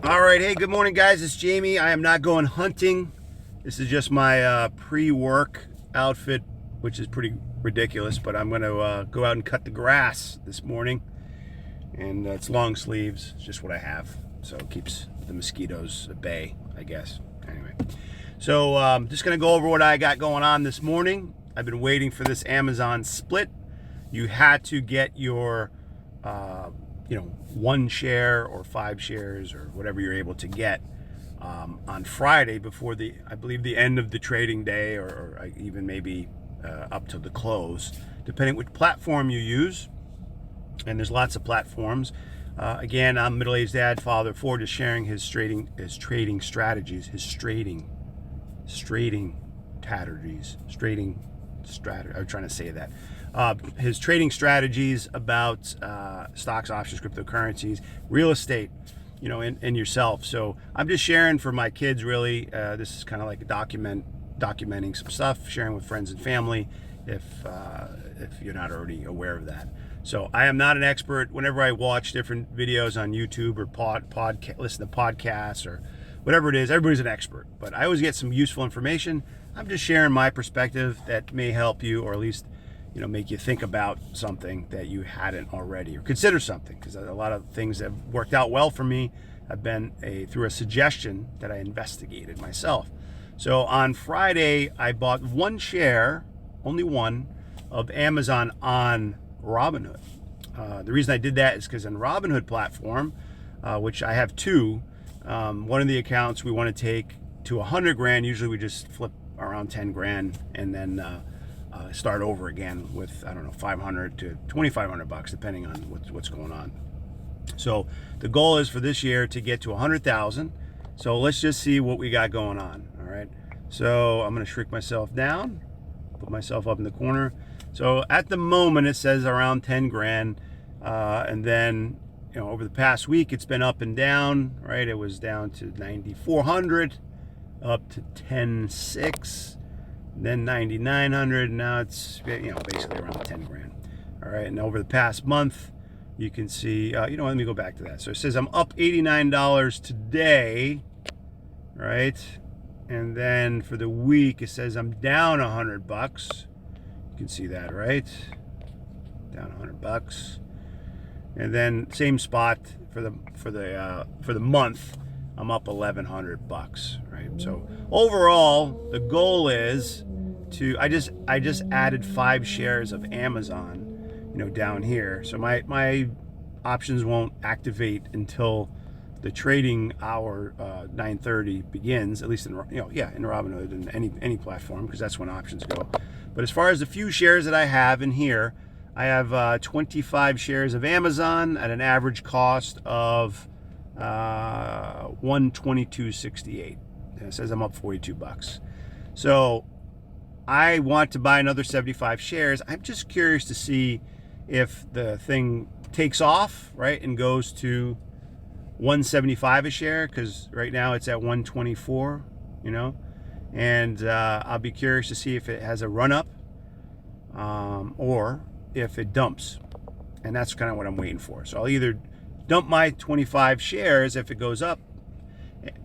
All right, hey, good morning, guys. It's Jamie. I am not going hunting. This is just my pre-work outfit, which is pretty ridiculous, but I'm going to go out and cut the grass this morning. And it's long sleeves. It's just what I have. So it keeps the mosquitoes at bay, I guess. Anyway, so just going to go over what I got going on this morning. I've been waiting for this Amazon split. You had to get your one share or 5 shares or whatever you're able to get on Friday before I believe the end of the trading day, or even maybe up to the close, depending which platform you use. And there's lots of platforms. Again, I'm middle-aged dad, father of 4, just sharing his trading strategies, I'm trying to say that. His trading strategies about stocks, options, cryptocurrencies, real estate, and yourself. So I'm just sharing for my kids, really. This is kind of like documenting some stuff, sharing with friends and family, if you're not already aware of that. So I am not an expert. Whenever I watch different videos on YouTube or listen to podcasts or whatever it is, everybody's an expert. But I always get some useful information. I'm just sharing my perspective that may help you, or at least make you think about something that you hadn't already, or consider something, because a lot of things that have worked out well for me have been through a suggestion that I investigated myself. So on Friday, I bought 1 share, only one, of Amazon on Robinhood. The reason I did that is because on Robinhood platform, which I have 2, one of the accounts we want to take to 100 grand. Usually we just flip around 10 grand and then start over again with, I don't know, 500 to 2,500 bucks, depending on what's going on. So the goal is for this year to get to 100,000. So let's just see what we got going on. All right. So I'm going to shrink myself down, put myself up in the corner. So at the moment it says around 10 grand. And then, over the past week, it's been up and down, right? It was down to 9,400, up to 10,600. Then 9,900. Now it's basically around 10 grand. All right, and over the past month, you can see. Let me go back to that. So it says I'm up $89 today, right? And then for the week, it says I'm down $100. You can see that, right? Down $100. And then same spot for the month. I'm up $1,100, right? So overall, the goal is I just added 5 shares of Amazon, down here. So my options won't activate until the trading hour 9:30 begins, at least in Robinhood and any platform, because that's when options go. But as far as the few shares that I have in here, I have 25 shares of Amazon at an average cost of $122.68. And it says I'm up $42. So I want to buy another 75 shares. I'm just curious to see if the thing takes off, right, and goes to 175 a share, because right now it's at 124, and I'll be curious to see if it has a run up or if it dumps. And that's kind of what I'm waiting for. So I'll either dump my 25 shares if it goes up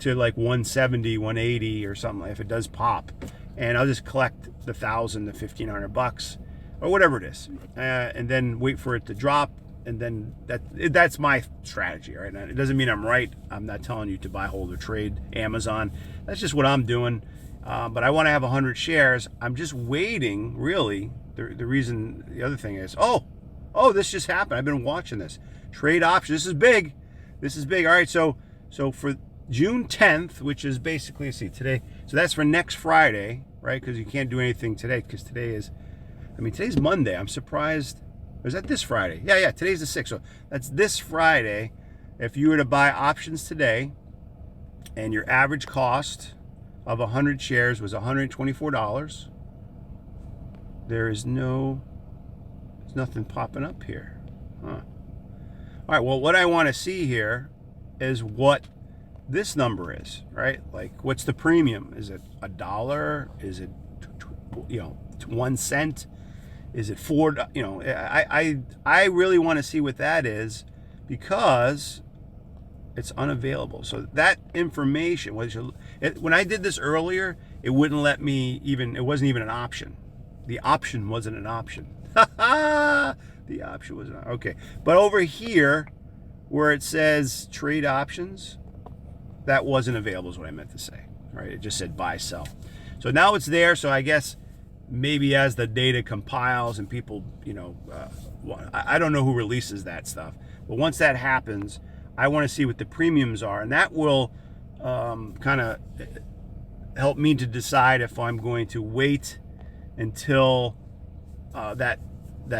to like 170, 180 or something, if it does pop, and I'll just collect the $1,000 to $1,500 or whatever it is, and then wait for it to drop. And then that's my strategy, right? Now, it doesn't mean I'm right. I'm not telling you to buy, hold, or trade Amazon. That's just what I'm doing. But I want to have 100 shares. I'm just waiting, really. The other thing is, this just happened. I've been watching this. Trade options. This is big. All right, so for June 10th, which is basically, today. So that's for next Friday, right? Because you can't do anything today, because today's Monday. I'm surprised. Or is that this Friday? Yeah, today's the 6th. So that's this Friday. If you were to buy options today and your average cost of 100 shares was $124, there's nothing popping up here. Huh. All right, well, what I want to see here is what this number is, right? Like, what's the premium? Is it $1? Is it 1 cent? Is it $4? I really want to see what that is, because It's unavailable. So that information was, when I did this earlier, it wouldn't let me even, it wasn't even an option. The option wasn't an option. The option was not, okay. But over here, where it says trade options, that wasn't available is what I meant to say, right? It just said buy, sell. So now it's there. So I guess maybe as the data compiles and people, I don't know who releases that stuff, but once that happens, I want to see what the premiums are, and that will kind of help me to decide if I'm going to wait until that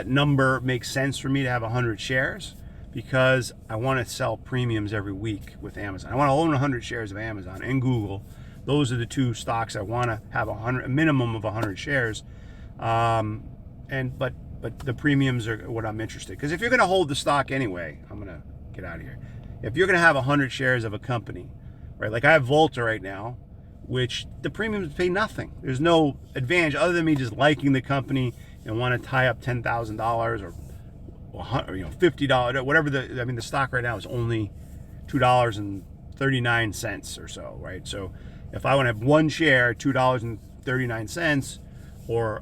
number makes sense for me to have 100 shares, because I want to sell premiums every week with Amazon. I want to own 100 shares of Amazon and Google. Those are the two stocks I want to have a minimum of 100 shares. But the premiums are what I'm interested. Because if you're going to hold the stock anyway, I'm going to get out of here. If you're going to have 100 shares of a company, right? Like I have Volta right now, which the premiums pay nothing. There's no advantage other than me just liking the company and want to tie up $10,000 or $50, whatever the stock right now is only $2.39 or so, right? So if I want to have one share, $2.39, or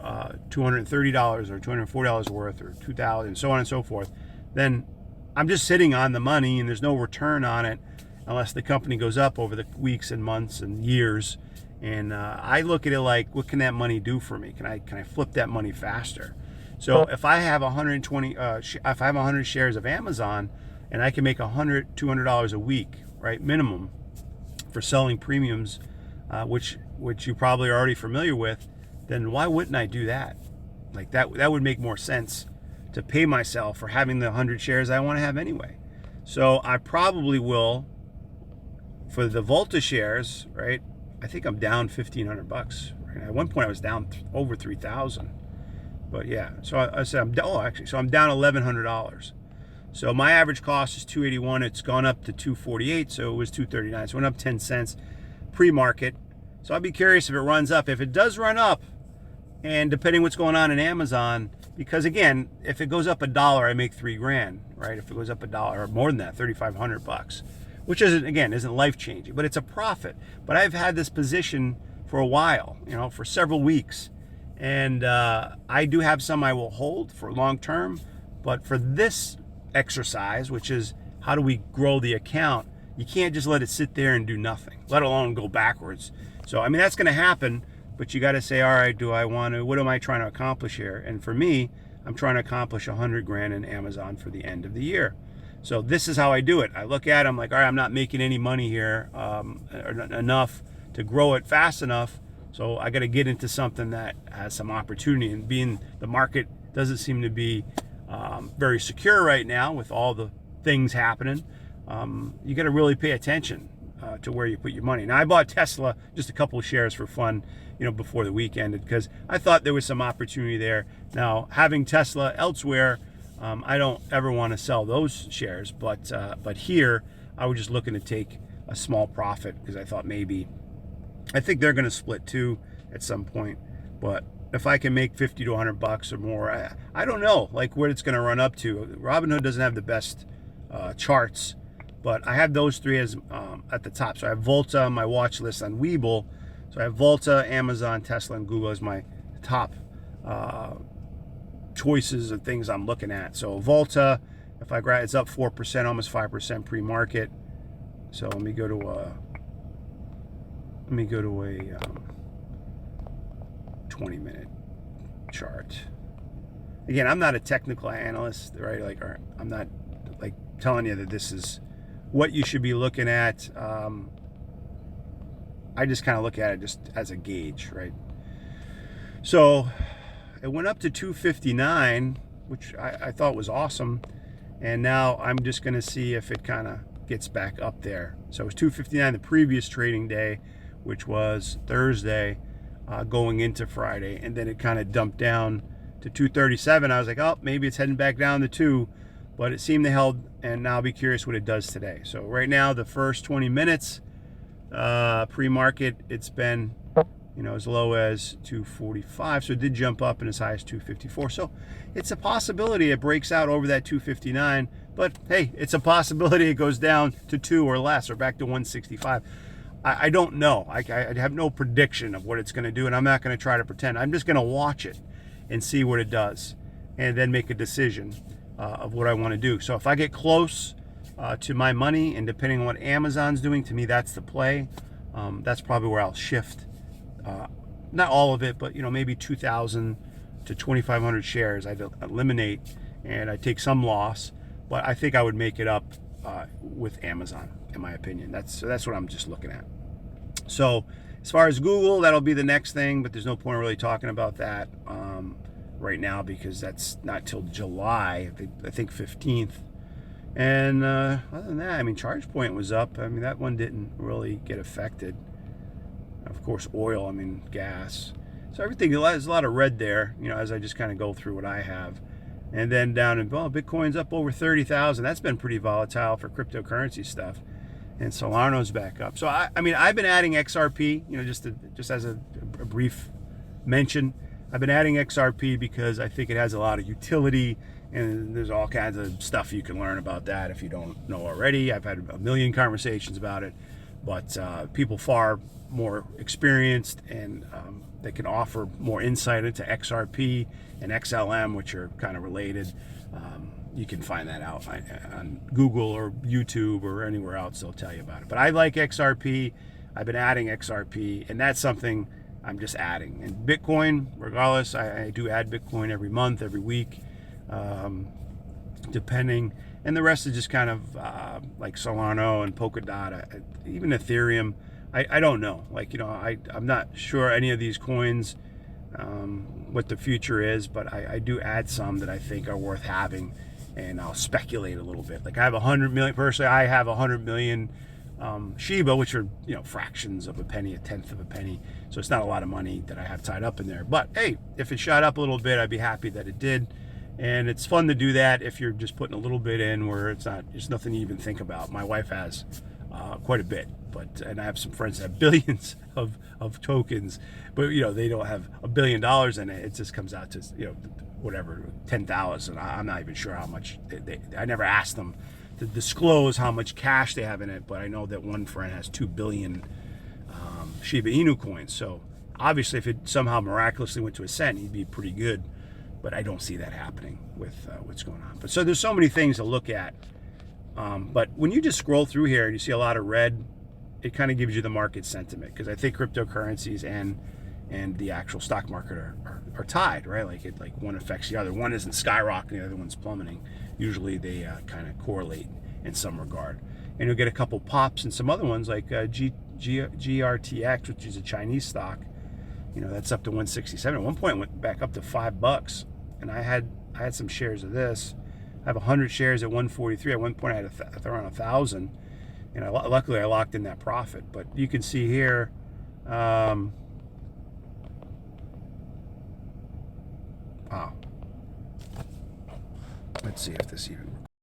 $230 or $240 worth, or $2,000, and so on and so forth, then I'm just sitting on the money and there's no return on it unless the company goes up over the weeks and months and years. And I look at it like, what can that money do for me? Can I flip that money faster? So if I have 100 shares of Amazon, and I can make $200 a week, right, minimum, for selling premiums, which you probably are already familiar with, then why wouldn't I do that? Like that would make more sense to pay myself for having the 100 shares I want to have anyway. So I probably will, for the Volta shares, right? I think I'm down $1,500. Right? At one point I was down over 3,000. But yeah, so I said I'm down $1,100. So my average cost is $281. It's gone up to $248, so it was $239. So it went up 10 cents pre-market. So I'd be curious if it runs up. If it does run up, and depending what's going on in Amazon, because again, if it goes up $1, I make $3,000, right? If it goes up $1 or more than that, $3,500, which isn't life-changing, but it's a profit. But I've had this position for a while, for several weeks, and I do have some I will hold for long term. But for this exercise, which is how do we grow the account, you can't just let it sit there and do nothing, let alone go backwards. So I mean, that's going to happen. But you got to say, all right, what am I trying to accomplish here? And for me, I'm trying to accomplish $100,000 in Amazon for the end of the year. So this is how I do it. I look at it, I'm like, all right, I'm not making any money here, enough to grow it fast enough. So I got to get into something that has some opportunity. And being the market doesn't seem to be very secure right now with all the things happening, you got to really pay attention to where you put your money. Now I bought Tesla, just a couple of shares for fun, before the week ended, because I thought there was some opportunity there. Now, having Tesla elsewhere, I don't ever want to sell those shares, but here I was just looking to take a small profit because I thought I think they're going to split too at some point. But if I can make $50 to $100 or more, I don't know like what it's going to run up to. Robinhood doesn't have the best charts, but I have those three as at the top. So I have Volta on my watch list on Webull. So I have Volta, Amazon, Tesla, and Google as my top choices of things I'm looking at. So Volta, if I grab, it's up 4%, almost 5% pre-market. So let me go to a 20-minute chart. Again, I'm not a technical analyst, right? Like, I'm not like telling you that this is what you should be looking at. I just kind of look at it just as a gauge, right? So it went up to 259, which I thought was awesome. And now I'm just going to see if it kind of gets back up there. So it was 259 the previous trading day, which was Thursday, going into Friday. And then it kind of dumped down to 237. I was like, oh, maybe it's heading back down to 2. But it seemed to held, and now I'll be curious what it does today. So right now, the first 20 minutes, pre-market, it's been as low as 245. So it did jump up and as high as 254. So it's a possibility it breaks out over that 259. But hey, it's a possibility it goes down to 2 or less, or back to 165. I don't know. I have no prediction of what it's going to do, and I'm not going to try to pretend. I'm just going to watch it and see what it does, and then make a decision of what I want to do. So if I get close to my money, and depending on what Amazon's doing, to me that's the play. That's probably where I'll shift. Not all of it, but maybe 2,000 to 2,500 shares I'd eliminate, and I'd take some loss. But I think I would make it up with Amazon, in my opinion. That's what I'm just looking at. So as far as Google, that'll be the next thing, but there's no point really talking about that right now, because that's not till July, I think 15th. And other than that, I mean, ChargePoint was up. I mean, that one didn't really get affected. Of course, oil, I mean, gas. So everything, there's a lot of red there, as I just kind of go through what I have. And then down in, Bitcoin's up over 30,000. That's been pretty volatile for cryptocurrency stuff. And Solano's back up. So I mean, I've been adding XRP, just as a brief mention. I've been adding XRP because I think it has a lot of utility, and there's all kinds of stuff you can learn about that if you don't know already. I've had a million conversations about it, but people far more experienced and that can offer more insight into XRP and XLM, which are kind of related. You can find that out on Google or YouTube or anywhere else. They'll tell you about it. But I like XRP. I've been adding XRP, and that's something I'm just adding. And Bitcoin, regardless, I do add Bitcoin every month, every week, depending. And the rest is just kind of like Solano and Polkadot, even Ethereum. I don't know. I'm not sure any of these coins, what the future is, but I do add some that I think are worth having, and I'll speculate a little bit. Like I have 100 million, personally, I have 100 million Shiba, which are, fractions of a penny, a tenth of a penny. So it's not a lot of money that I have tied up in there. But hey, if it shot up a little bit, I'd be happy that it did. And it's fun to do that if you're just putting a little bit in where there's nothing to even think about. My wife has quite a bit, and I have some friends that have billions of tokens, but they don't have $1 billion in it. It just comes out to whatever, 10,000. I'm not even sure how much. I never asked them to disclose how much cash they have in it, but I know that one friend has 2 billion Shiba Inu coins. So obviously, if it somehow miraculously went to a cent, he'd be pretty good. But I don't see that happening with what's going on. But so there's so many things to look at. But when you just scroll through here and you see a lot of red, it kind of gives you the market sentiment, because I think cryptocurrencies and the actual stock market are tied, right? Like one affects the other. One isn't skyrocketing, the other one's plummeting. Usually they kind of correlate in some regard. And you'll get a couple pops in some other ones, like GRTX, which is a Chinese stock. That's up to 167. At one point, it went back up to $5. And I had some shares of this. I have 100 shares at 143. At one point, I had around 1,000, and luckily I locked in that profit. But you can see here, wow. Let's see if this even